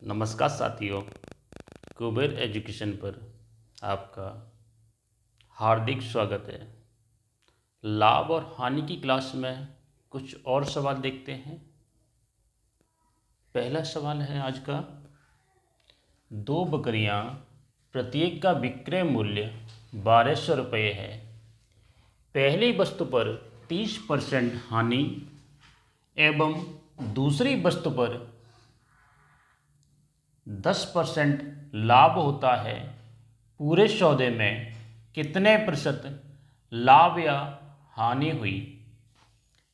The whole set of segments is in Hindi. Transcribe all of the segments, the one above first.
नमस्कार साथियों, कुबेर एजुकेशन पर आपका हार्दिक स्वागत है। लाभ और हानि की क्लास में कुछ और सवाल देखते हैं। पहला सवाल है आज का, दो बकरियां प्रत्येक का विक्रय मूल्य 1200 रुपये है। पहली वस्तु पर 30% हानि एवं दूसरी वस्तु पर 10% लाभ होता है। पूरे सौदे में कितने प्रतिशत लाभ या हानि हुई?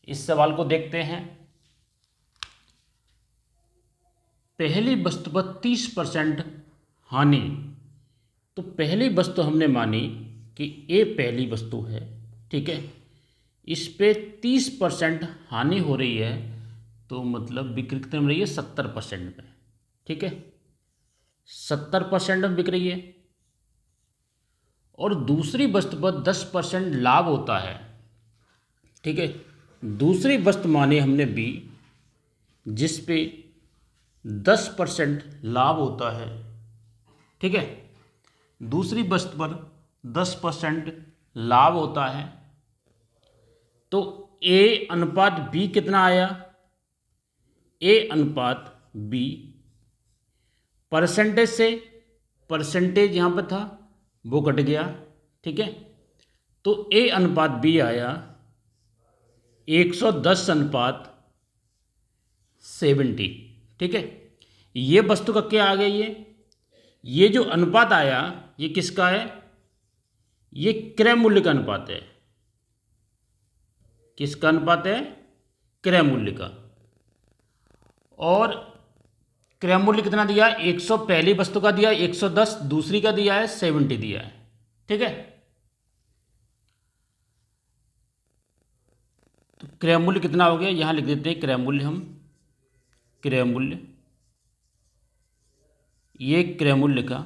इस सवाल को देखते हैं। पहली वस्तु पर 30% हानि, तो पहली वस्तु हमने मानी कि ए पहली वस्तु है, ठीक है। इस पे 30% हानि हो रही है, तो मतलब बिक्री कितने में रही है? 70% में, ठीक है। 70% में बिक रही है। और दूसरी वस्तु पर 10% लाभ होता है, ठीक है। दूसरी वस्तु माने हमने बी, जिस पे 10% लाभ होता है, ठीक है। दूसरी वस्तु पर 10% लाभ होता है, तो ए अनुपात बी कितना आया? ए अनुपात बी, परसेंटेज से परसेंटेज यहाँ पर था वो कट गया, ठीक है। तो ए अनुपात बी आया 110 अनुपात 70, ठीक है। ये वस्तु का क्या आ गया? ये जो अनुपात आया ये किसका है? ये क्रय मूल्य का अनुपात है। किसका अनुपात है? क्रय मूल्य का। और क्रय मूल्य कितना दिया? 100 पहली वस्तु का दिया, 110 दूसरी का दिया है, 70 दिया है, ठीक है। तो क्रय मूल्य कितना हो गया? यहां लिख देते हैं क्रय मूल्य हम। क्रय मूल्य, ये क्रय मूल्य का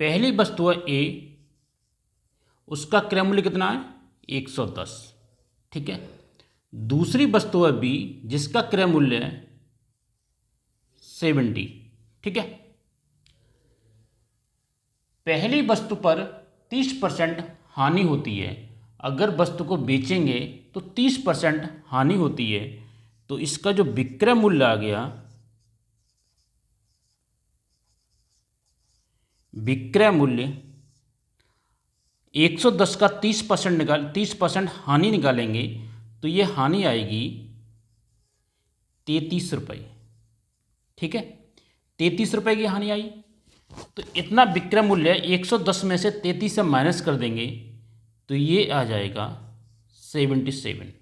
पहली वस्तु है ए, उसका क्रय मूल्य कितना है? 110, ठीक है। दूसरी वस्तु है बी, जिसका क्रय मूल्य है 70, ठीक है। पहली वस्तु पर 30% हानि होती है। अगर वस्तु को बेचेंगे तो 30% हानि होती है, तो इसका जो विक्रय मूल्य आ गया, विक्रय मूल्य 110 का 30% हानि निकालेंगे तो ये हानि आएगी 33 रुपये, ठीक है। 33 रुपये की हानि आई। तो इतना विक्रय मूल्य 110 में से 33 से माइनस कर देंगे तो ये आ जाएगा 77,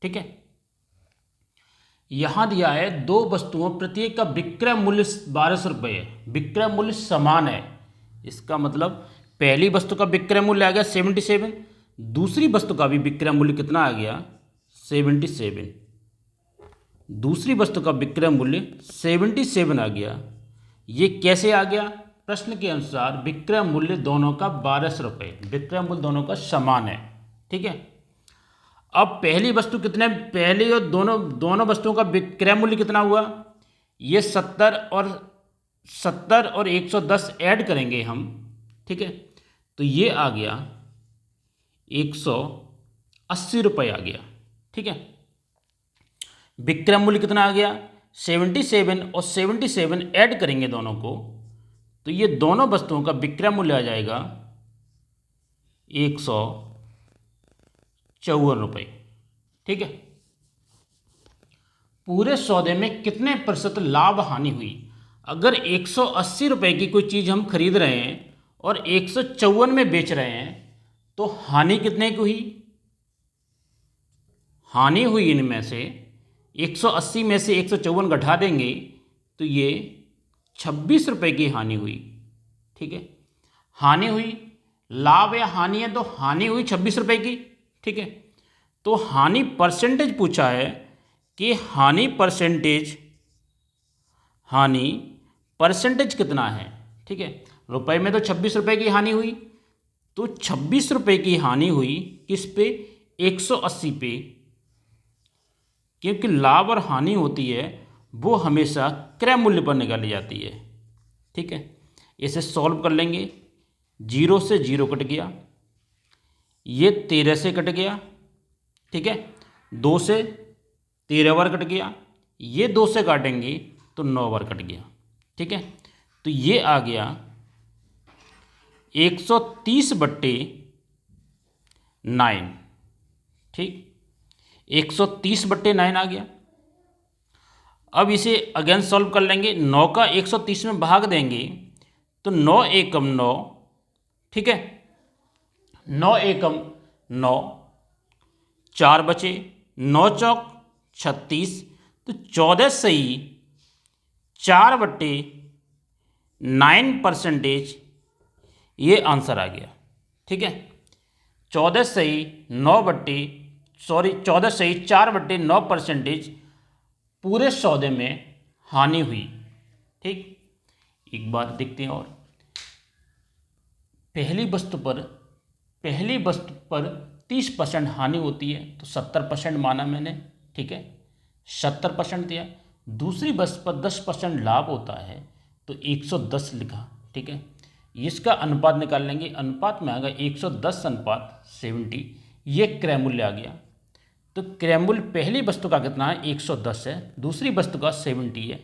ठीक है। यहां दिया है दो वस्तुओं प्रत्येक का विक्रय मूल्य 1200 रुपये है। विक्रय मूल्य समान है, इसका मतलब पहली वस्तु का विक्रय मूल्य आ गया 77, दूसरी वस्तु का भी विक्रय मूल्य कितना आ गया? 77। दूसरी वस्तु का विक्रय मूल्य 77 आ गया। ये कैसे आ गया? प्रश्न के अनुसार विक्रय मूल्य दोनों का 1200 रुपये, विक्रय मूल्य दोनों का समान है, ठीक है। अब पहली वस्तु कितने, पहली और दोनों वस्तुओं का विक्रय मूल्य कितना हुआ? ये 70 और 110 ऐड करेंगे हम, ठीक है। तो ये आ गया 180 रुपये आ गया, ठीक है। विक्रय मूल्य कितना आ गया? 77 और 77 ऐड करेंगे दोनों को, तो ये दोनों वस्तुओं का विक्रय मूल्य आ जाएगा 154 रुपये, ठीक है। पूरे सौदे में कितने प्रतिशत लाभ हानि हुई? अगर 180 रुपये की कोई चीज़ हम खरीद रहे हैं और 154 में बेच रहे हैं, तो हानि कितने की हुई? हानि हुई इनमें से 180 में से 154 घटा देंगे तो ये 26 रुपये की हानि हुई, ठीक है। हानि हुई, लाभ या हानि है तो हानि हुई 26 रुपये की, ठीक है। तो हानि परसेंटेज पूछा है कि हानि परसेंटेज कितना है, ठीक है। रुपए में तो 26 रुपये की हानि हुई, तो 26 रुपये की हानि हुई किस पे? 180 पे, क्योंकि लाभ और हानि होती है वो हमेशा क्रय मूल्य पर निकाली जाती है। ठीक है, इसे सॉल्व कर लेंगे। 0 से 0 कट गया, ये 13 से कट गया। ठीक है, 2 से 13 बार कट गया, ये 2 से काटेंगे तो 9 बार कट गया। ठीक है, तो ये आ गया 130/9। ठीक, 130/9 आ गया। अब इसे अगेन सॉल्व कर लेंगे। 9 का 130 में भाग देंगे तो 9 एकम 9। ठीक है, 9 एकम 9, 4 बचे, 9 चौक 36, तो 14 सही 4/9%, ये आंसर आ गया। ठीक है, 14 सही 14 सही 4/9% पूरे सौदे में हानि हुई। ठीक, एक बात देखते हैं और पहली वस्तु पर 30% हानि होती है तो 70% माना मैंने। ठीक है, 70% दिया। दूसरी वस्तु पर 10% लाभ होता है तो 110 लिखा। ठीक है, इसका अनुपात निकाल लेंगे। अनुपात में आ गया 110/70, ये क्रय मूल्य आ गया। तो क्रय मूल्य पहली वस्तु का कितना है? 110 है, दूसरी वस्तु का 70 है।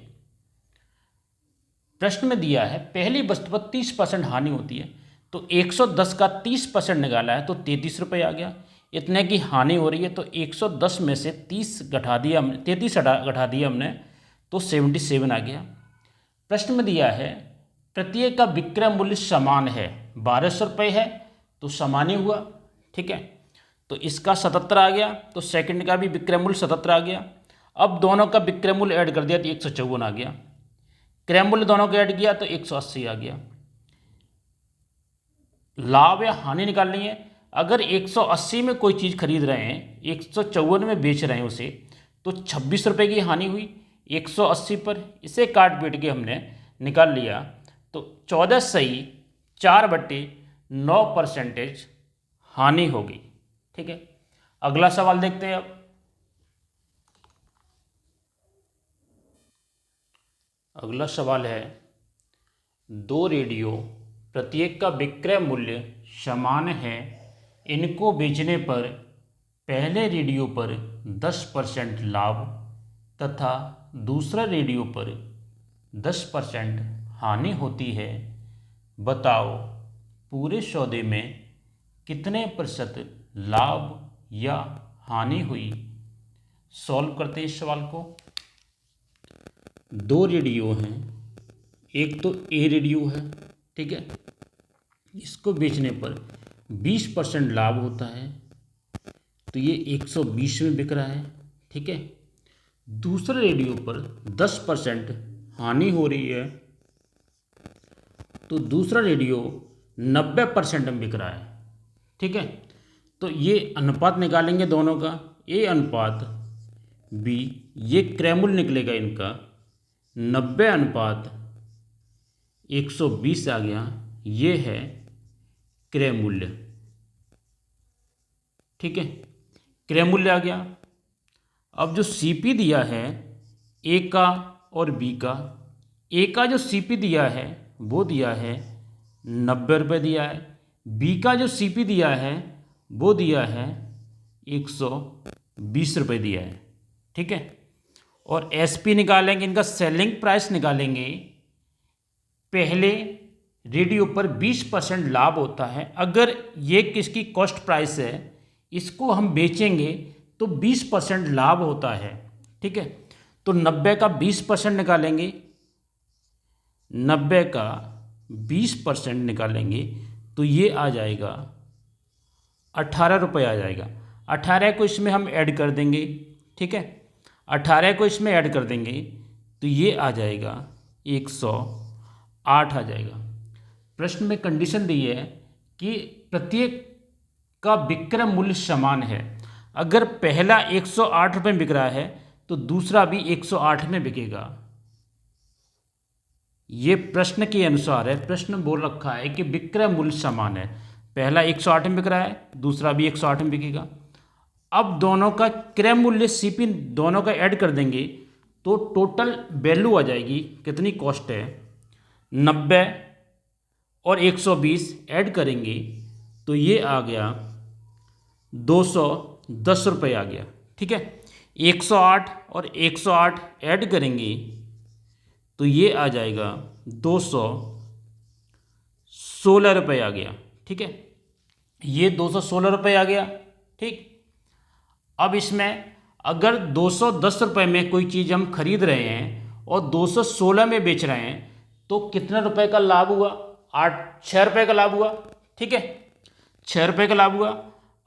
प्रश्न में दिया है पहली वस्तु पर 30% हानि होती है, तो 110 का 30% निकाला है तो 33 रुपये आ गया। इतने की हानि हो रही है तो 110 में से 30 घटा दिया हमने, 33 घटा दिया हमने, तो 77 आ गया। प्रश्न में दिया है प्रत्येक का विक्रय मूल्य समान है, 1200 रुपये है तो समान ही हुआ। ठीक है, तो इसका 77 आ गया, तो सेकंड का भी विक्रय मूल्य 77 आ गया। अब दोनों का विक्रय मूल्य ऐड कर दिया तो 154 आ गया। क्रय मूल्य दोनों को ऐड किया तो 180 आ गया। लाभ या हानि निकालनी है। अगर 180 में कोई चीज़ खरीद रहे हैं, 154 में बेच रहे हैं उसे, तो 26 रुपये की हानि हुई 180 पर। इसे काट पीट के हमने निकाल लिया तो 14 सही 4/9% हानि होगी। ठीक है, अगला सवाल देखते हैं। अब अगला सवाल है, 2 रेडियो प्रत्येक का विक्रय मूल्य समान है, इनको बेचने पर पहले रेडियो पर 10% लाभ तथा दूसरा रेडियो पर 10% हानि होती है। बताओ पूरे सौदे में कितने प्रतिशत लाभ या हानि हुई। सॉल्व करते हैं इस सवाल को। 2 रेडियो हैं, एक तो ए रेडियो है। ठीक है, इसको बेचने पर 20% लाभ होता है तो ये 120 में बिक रहा है। ठीक है, दूसरे रेडियो पर 10% हानि हो रही है तो दूसरा रेडियो 90% में बिक रहा है। ठीक है, तो ये अनुपात निकालेंगे दोनों का, ए अनुपात बी, ये क्रय मूल्य निकलेगा इनका 90/120 आ गया, ये है क्रय मूल्य। ठीक है, क्रय मूल्य आ गया। अब जो सीपी दिया है ए का और बी का, ए का जो सीपी दिया है वो दिया है 90 रुपये दिया है, बी का जो सीपी दिया है वो दिया है 120 रुपये दिया है। ठीक है, और एसपी निकालेंगे, इनका सेलिंग प्राइस निकालेंगे। पहले रेडियो पर 20% लाभ होता है, अगर ये किसकी कॉस्ट प्राइस है, इसको हम बेचेंगे तो 20% लाभ होता है। ठीक है, तो 90 का 20% निकालेंगे, 90 का 20% निकालेंगे तो ये आ जाएगा 18 रुपये आ जाएगा। 18 को इसमें हम ऐड कर देंगे। ठीक है, 18 को इसमें ऐड कर देंगे तो ये आ जाएगा 108 आ जाएगा। प्रश्न में कंडीशन दी है कि प्रत्येक का विक्रय मूल्य समान है। अगर पहला 108 रुपये में बिक रहा है तो दूसरा भी 108 में बिकेगा। ये प्रश्न के अनुसार है, प्रश्न बोल रखा है कि विक्रय मूल्य समान है, पहला 108 में बिक रहा है, दूसरा भी 108 में बिकेगा। अब दोनों का क्रय मूल्य सीपी दोनों का ऐड कर देंगे तो टोटल वैल्यू आ जाएगी, कितनी कॉस्ट है, 90 और 120 ऐड करेंगे तो ये आ गया 210 रुपये आ गया। ठीक है, 108 और 108 ऐड करेंगे तो ये आ जाएगा 216 रुपये आ गया। ठीक है, ये 216 रुपये आ गया। ठीक, अब इसमें अगर 210 रुपये में कोई चीज़ हम खरीद रहे हैं और 216 में बेच रहे हैं तो कितने रुपए का लाभ हुआ, 6 रुपये का लाभ हुआ। ठीक है, 6 रुपये का लाभ हुआ।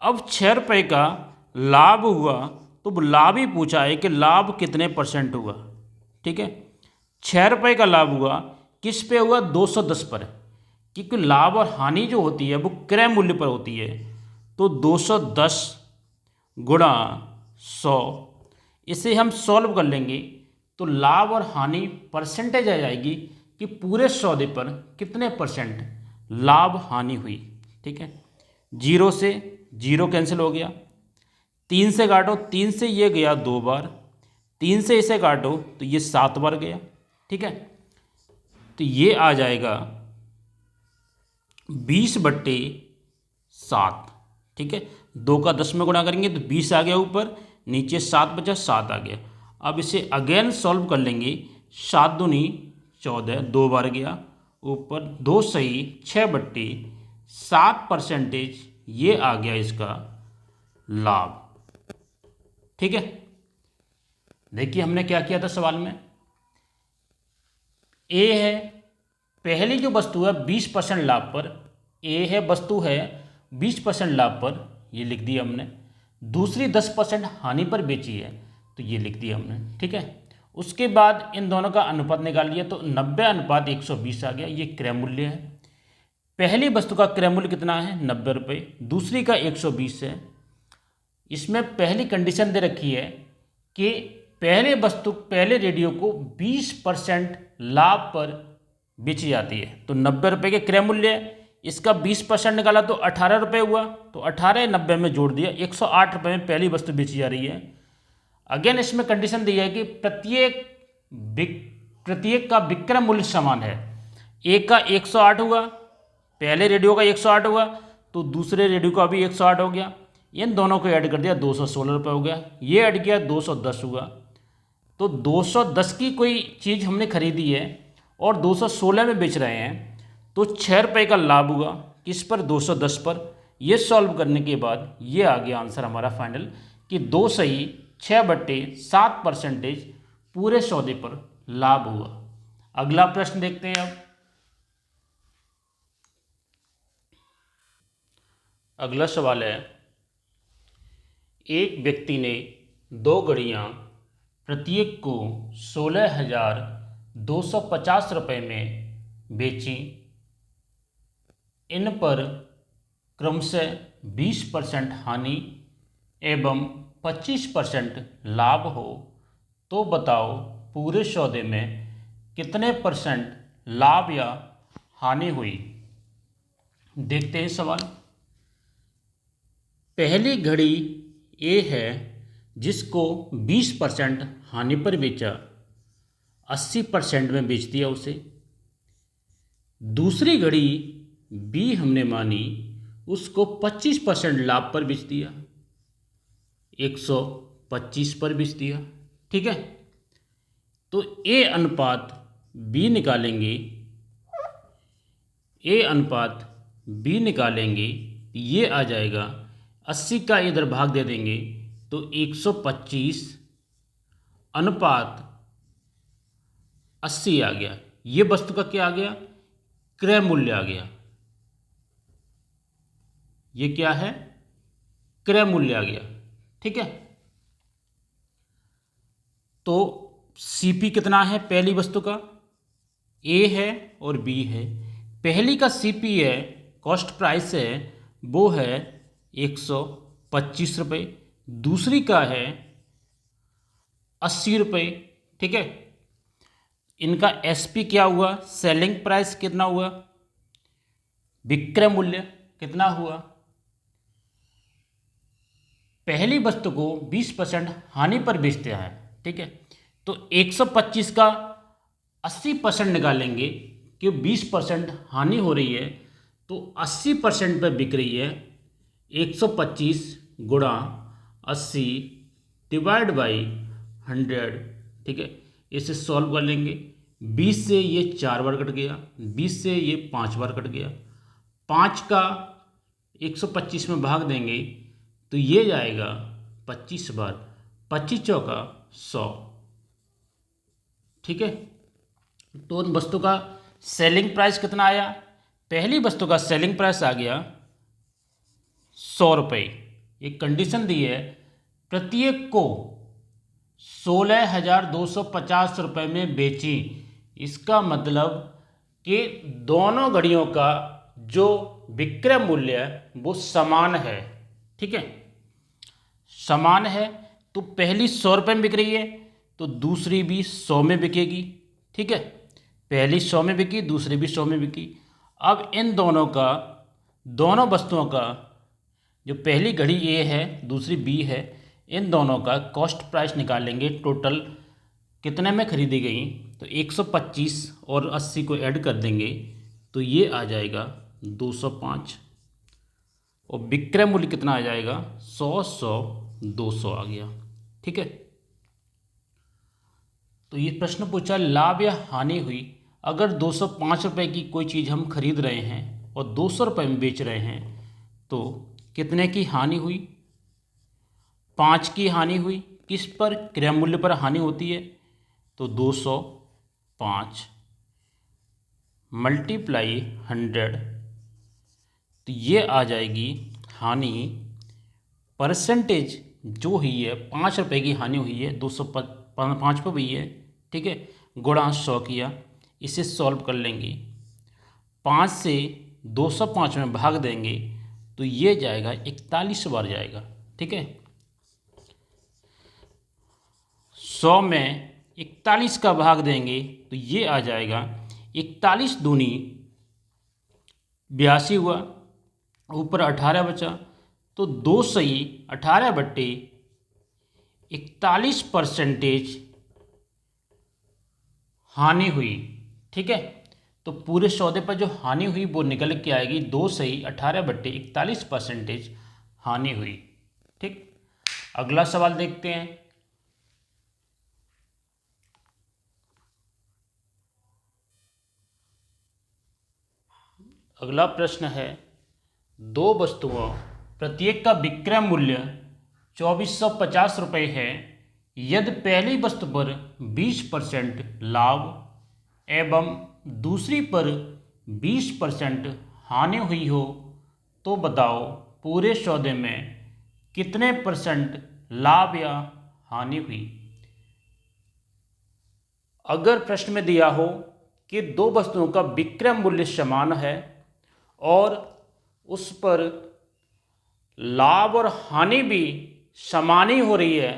अब 6 रुपये का लाभ हुआ तो लाभ ही पूछा है कि लाभ कितने % हुआ। ठीक है, 6 रुपये का लाभ हुआ, किस पे हुआ, 210 पर, क्योंकि लाभ और हानि जो होती है वो क्रय मूल्य पर होती है। तो 210 गुणा 100, इसे हम सॉल्व कर लेंगे तो लाभ और हानि परसेंटेज आ जाएगी कि पूरे सौदे पर कितने % लाभ हानि हुई। ठीक है, 0 से 0 कैंसिल हो गया, 3 से काटो, 3 से ये गया 2 बार, 3 से इसे काटो तो ये 7 बार गया। ठीक है, तो ये आ जाएगा 20/7। ठीक है, 2 का 10 में गुणा करेंगे तो 20 आ गया ऊपर, नीचे 7 बचा, 7 आ गया। अब इसे अगेन सॉल्व कर लेंगे, 7 दूनी 14, 2 बार गया ऊपर, 2 सही 6/7%, ये आ गया इसका लाभ। ठीक है, देखिए हमने क्या किया था सवाल में, ए है पहली जो वस्तु है 20% लाभ पर, ए है वस्तु है 20% लाभ पर, ये लिख दिया हमने। दूसरी 10% हानि पर बेची है तो ये लिख दिया हमने। ठीक है, उसके बाद इन दोनों का अनुपात निकाल लिया तो 90/120 आ गया, ये क्रय मूल्य है। पहली वस्तु का क्रय मूल्य कितना है, 90 रुपये, दूसरी का 120 है। इसमें पहली कंडीशन दे रखी है कि पहले रेडियो को 20% लाभ पर बेची जाती है। तो 90 रुपये के क्रय मूल्य है, इसका 20% निकाला तो 18 रुपये हुआ, तो 18 90 में जोड़ दिया, 108 रुपये में पहली वस्तु बेची जा रही है। अगेन इसमें कंडीशन दी है कि प्रत्येक का विक्रय मूल्य समान है। एक का 108 हुआ, पहले रेडियो का 108 हुआ तो दूसरे रेडियो का भी 108 हो गया, इन दोनों को ऐड कर दिया 216 रुपये हो गया, ये ऐड किया 210 हुआ। तो 210 की कोई चीज़ हमने खरीदी है और 216 में बेच रहे हैं तो 6 रुपये का लाभ हुआ, किस पर, 210 पर। ये सॉल्व करने के बाद ये आ गया आंसर हमारा फाइनल कि 2 सही 6/7% पूरे सौदे पर लाभ हुआ। अगला प्रश्न देखते हैं अब। अगला सवाल है, एक व्यक्ति ने 2 घड़ियाँ प्रत्येक को 16,250 रुपये में बेची, इन पर क्रमशः 20% हानि एवं 25% लाभ हो, तो बताओ पूरे सौदे में कितने % लाभ या हानि हुई। देखते हैं सवाल। पहली घड़ी ए है जिसको 20% हानि पर बेचा, 80% में बेच दिया उसे। दूसरी घड़ी बी हमने मानी, उसको 25% लाभ पर बेच दिया, 125 पर बेच दिया। ठीक है, तो ए अनुपात बी निकालेंगे, ये आ जाएगा 80 का इधर भाग दे देंगे तो 125 अनुपात 80 आ गया। ये वस्तु का क्या आ गया, क्रय मूल्य आ गया। ये क्या है, क्रय मूल्य आ गया। ठीक है, तो सीपी कितना है पहली वस्तु का, ए है और बी है। पहली का सीपी है, कॉस्ट प्राइस है, वो है 125 रुपये, दूसरी का है 80 रुपये। ठीक है, इनका एसपी क्या हुआ, सेलिंग प्राइस कितना हुआ, विक्रय मूल्य कितना हुआ। पहली वस्तु को 20% हानि पर बेचते हैं। ठीक है, तो 125 का 80% निकालेंगे कि 20% हानि हो रही है, तो 80% पे बिक रही है 125 गुणा 80 डिवाइड बाई 100। ठीक है, इसे सॉल्व कर लेंगे। 20 से ये 4 बार कट गया, 20 से ये 5 बार कट गया, 5 का 125 में भाग देंगे तो ये जाएगा 25 बार, 25 चौका 100। ठीक है, तो उन वस्तु का सेलिंग प्राइस कितना आया? पहली वस्तु का सेलिंग प्राइस आ गया 100 रुपये। एक कंडीशन दी है, प्रत्येक को 16,250 रुपये में बेचें। इसका मतलब कि दोनों घड़ियों का जो विक्रय मूल्य है वो समान है। ठीक है, समान है, तो पहली 100 रुपये में बिक रही है तो दूसरी भी 100 में बिकेगी। ठीक है, पहली 100 में बिकी, दूसरी भी 100 में बिकी। अब इन दोनों का, दोनों वस्तुओं का, जो पहली घड़ी ए है दूसरी बी है, इन दोनों का कॉस्ट प्राइस निकालेंगे। टोटल कितने में खरीदी गई, तो 125 और 80 को ऐड कर देंगे तो ये आ जाएगा 205। और विक्रय मूल्य कितना आ जाएगा? 100 200 आ गया। ठीक है, तो ये प्रश्न पूछा लाभ या हानि हुई। अगर 205 रुपये की कोई चीज़ हम खरीद रहे हैं और 200 रुपये में बेच रहे हैं तो कितने की हानि हुई? 5 की हानि हुई। किस पर? क्रय मूल्य पर हानि होती है। तो 205 मल्टीप्लाई 100, तो ये आ जाएगी हानि परसेंटेज जो हुई है, 5 रुपये की हानि हुई है, 205 पे हुई है। ठीक है, गुणा 100 किया। इसे सॉल्व कर लेंगे, 5 से 205 में भाग देंगे तो ये जाएगा 41 बार जाएगा। ठीक है, 100 में 41 का भाग देंगे तो ये आ जाएगा 41 दूनी 82 हुआ, ऊपर 18 बचा, तो 2 सही 18 बट्टे 41% हानि हुई। ठीक है, तो पूरे सौदे पर जो हानि हुई वो निकल के आएगी 2 सही 18 बट्टे 41% हानि हुई। ठीक, अगला सवाल देखते हैं। अगला प्रश्न है, दो वस्तुओं प्रत्येक का विक्रय मूल्य 2450 रुपये है। यदि पहली वस्तु पर 20% लाभ एवं दूसरी पर 20% हानि हुई हो तो बताओ पूरे सौदे में कितने परसेंट लाभ या हानि हुई। अगर प्रश्न में दिया हो कि दो वस्तुओं का विक्रय मूल्य समान है और उस पर लाभ और हानि भी समान ही हो रही है,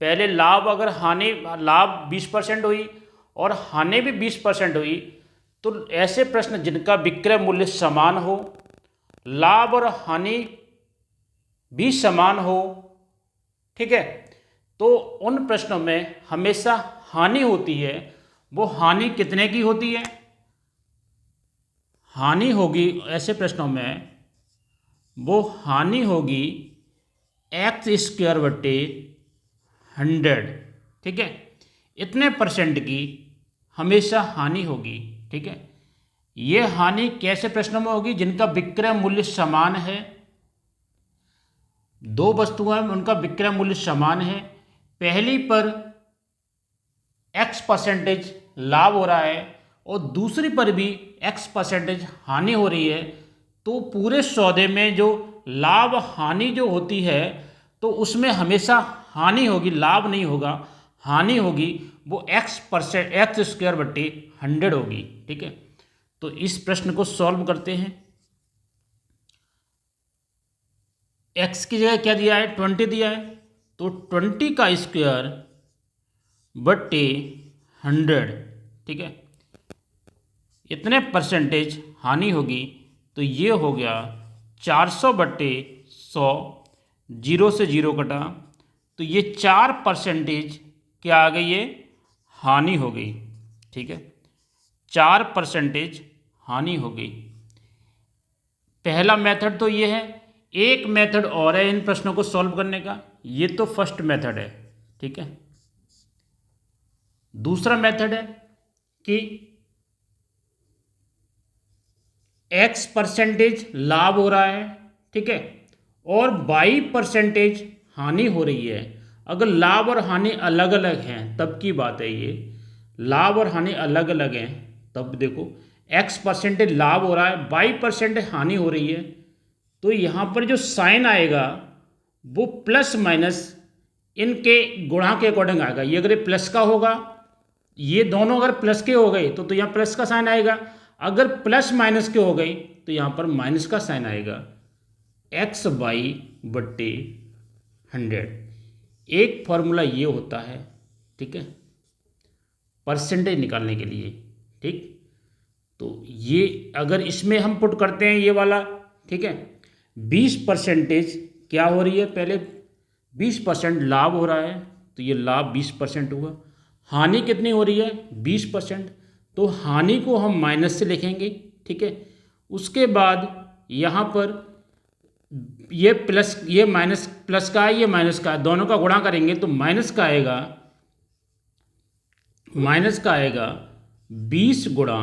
पहले लाभ अगर हानि लाभ 20% हुई और हानि भी 20% हुई, तो ऐसे प्रश्न जिनका विक्रय मूल्य समान हो, लाभ और हानि भी समान हो, ठीक है, तो उन प्रश्नों में हमेशा हानि होती है। वो हानि कितने की होती है? हानि होगी ऐसे प्रश्नों में वो हानि होगी x² बट्टे 100। ठीक है, इतने परसेंट की हमेशा हानि होगी। ठीक है, ये हानि कैसे प्रश्नों में होगी? जिनका विक्रय मूल्य समान है, दो वस्तुएं उनका विक्रय मूल्य समान है, पहली पर x% लाभ हो रहा है और दूसरी पर भी x% हानि हो रही है, तो पूरे सौदे में जो लाभ हानि जो होती है तो उसमें हमेशा हानि होगी, लाभ नहीं होगा, हानि होगी। वो x² बट्टे 100 होगी। ठीक है, तो इस प्रश्न को सॉल्व करते हैं। x की जगह क्या दिया है? 20 दिया है, तो 20 का स्क्वायर बट्टे 100। ठीक है, इतने परसेंटेज हानि होगी, तो ये हो गया 400 बट्टे 100, 0 से 0 कटा, तो ये 4% क्या आ गई है? हानि हो गई, ठीक है, 4% हानि हो गई। पहला मेथड तो ये है। एक मेथड और है इन प्रश्नों को सॉल्व करने का, ये तो फर्स्ट मेथड है, ठीक है। दूसरा मेथड है कि X% लाभ हो रहा है, ठीक है, और Y% हानि हो रही है। अगर लाभ और हानि अलग अलग हैं तब की बात है ये, लाभ और हानि अलग अलग हैं तब देखो X% लाभ हो रहा है, Y% हानि हो रही है, तो यहाँ पर जो साइन आएगा वो प्लस माइनस इनके गुणा के अकॉर्डिंग आएगा। ये अगर प्लस का होगा, ये दोनों अगर प्लस के हो गए तो यहाँ प्लस का साइन आएगा। अगर प्लस माइनस के हो गई तो यहाँ पर माइनस का साइन आएगा। XY/100 एक फॉर्मूला ये होता है, ठीक है, परसेंटेज निकालने के लिए, ठीक। तो ये अगर इसमें हम पुट करते हैं ये वाला, ठीक है, 20% क्या हो रही है, पहले 20% लाभ हो रहा है तो ये लाभ 20% हुआ। हानि कितनी हो रही है, 20%, तो हानि को हम माइनस से लिखेंगे, ठीक है। उसके बाद यहाँ पर ये प्लस, ये माइनस, प्लस का है, ये माइनस का है, दोनों का गुणा करेंगे तो माइनस का आएगा, 20 गुणा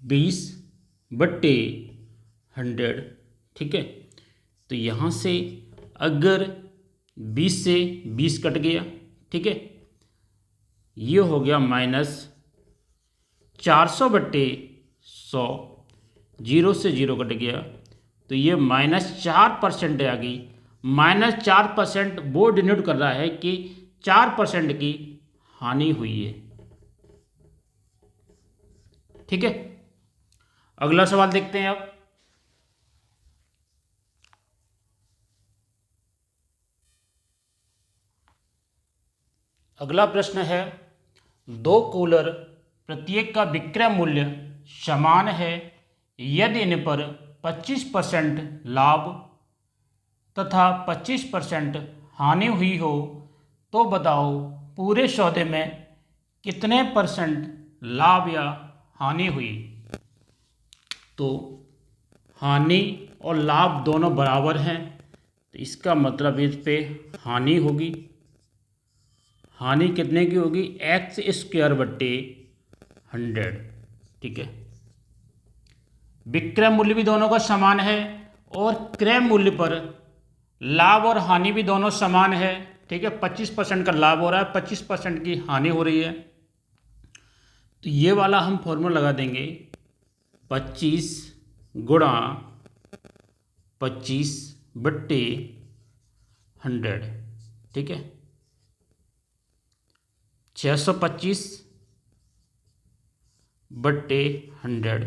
20/100, ठीक है। तो यहाँ से अगर 20 से 20 कट गया, ठीक है, ये हो गया -400/100, 0 से 0 कट गया तो ये -4% आ गई। -4% वो डिनोट कर रहा है कि 4% की हानि हुई है, ठीक है। अगला सवाल देखते हैं अब। अगला प्रश्न है, दो कूलर प्रत्येक का विक्रय मूल्य समान है, यदि इन पर 25% लाभ तथा 25% हानि हुई हो तो बताओ पूरे सौदे में कितने % लाभ या हानि हुई। तो हानि और लाभ दोनों बराबर हैं तो इसका मतलब इस पे हानि होगी। हानि कितने की होगी, X²/100, ठीक है। विक्रय मूल्य भी दोनों का समान है और क्रय मूल्य पर लाभ और हानि भी दोनों समान है, ठीक है। 25% का लाभ हो रहा है, 25% की हानि हो रही है। तो ये वाला हम फॉर्मूला लगा देंगे, 25 गुणा 25/100, ठीक है, 625/100।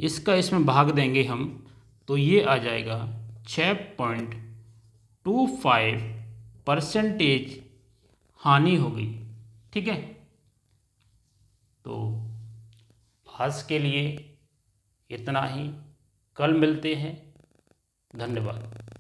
इसका इसमें भाग देंगे हम तो ये आ जाएगा 6.25% हानि हो गई, ठीक है। तो आज के लिए इतना ही, कल मिलते हैं, धन्यवाद।